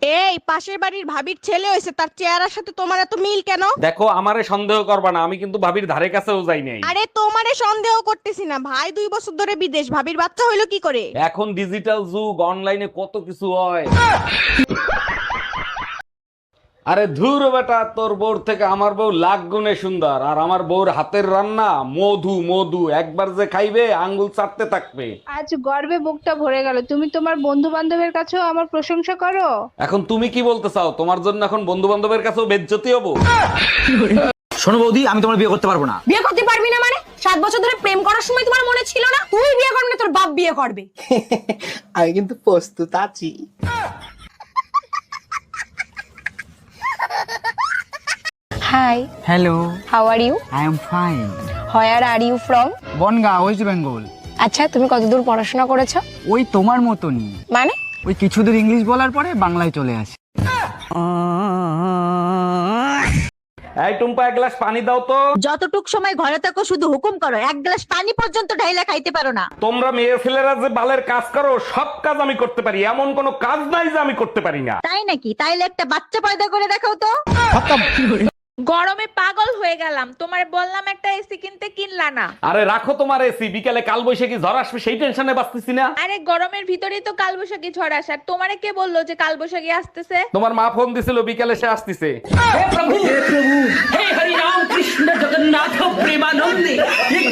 এই পাশের বাড়ির ভাবির ছেলে হয়েছে, তার চেহারার সাথে তোমার এত মিল কেন? দেখো, আমারে সন্দেহ করবা না, আমি কিন্তু ভাবির ধারে কাছেও যাই নাই। আরে তোমারে সন্দেহ করতেছি না, ভাই 2 বছর ধরে বিদেশ, ভাবির বাচ্চা হইলো কি করে? এখন ডিজিটাল যুগ, অনলাইনে কত কিছু হয়। আরে ধুর বেটা, তোর বউর থেকে আমার বউ লাখ গুণে সুন্দর, আর আমার বউর হাতের রান্না মধু মধু, একবার যে খাইবে আঙ্গুল চাটতে থাকবে। আজ গর্বে বুকটা ভরে গেল। তুমি তোমার বন্ধু বান্ধবের কাছেও আমার প্রশংসা করো। এখন তুমি কি বলতে চাও, তোমার জন্য এখন বন্ধু বান্ধবের কাছেও বেজ্জতি হবো? শোনো বৌদি, আমি তোমার বিয়ে করতে পারবো না। বিয়ে করতে পারবি না মানে? 7 বছর ধরে প্রেম করার সময় তোমার মনে ছিল না তুই বিয়ে করবি না, তোর বাপ বিয়ে করবে? আমি কিন্তু প্রস্তুত আছি। Hi, hello, how are you? I am fine. Where are you from? Bongaon, West Bengal. আচ্ছা, তুমি কতদূর পড়াশোনা করেছো? ওই তোমার মতনই, মানে? ওই কিছু দূর ইংলিশ বলার পরে বাংলায় চলে আসে। এই টুম্পা, এক গ্লাস পানি দাও তো। যতটুক সময় ঘরে থাকো শুধু হুকুম করো, এক গ্লাস পানি পর্যন্ত ঢাইলা খাইতে পারো না। তোমরা মেয়ে ছেলেরা যে বালের কাজ করো, সব কাজ আমি করতে পারি, এমন কোনো কাজ নাই যে আমি করতে পারি না। তাই নাকি? তাইলে একটা বাচ্চা পয়দা করে দেখাও তো। গরমে পাগল হয়ে গেলাম, তোমার বললাম একটা এসি কিনতে, কিনলা না। আরে রাখো তোমার এসি, বিকালে কাল বৈশাখী ঝড় আসবে সেই টেনশনে বাঁচতেছি না। আরে গরমের ভিতরেই তো কালবৈশাখী ঝড় আসার, তোমারে কে বললো যে কালবৈশাখী আসতেছে? তোমার মা ফোন দিছিল বিকালে সে আসতেছে।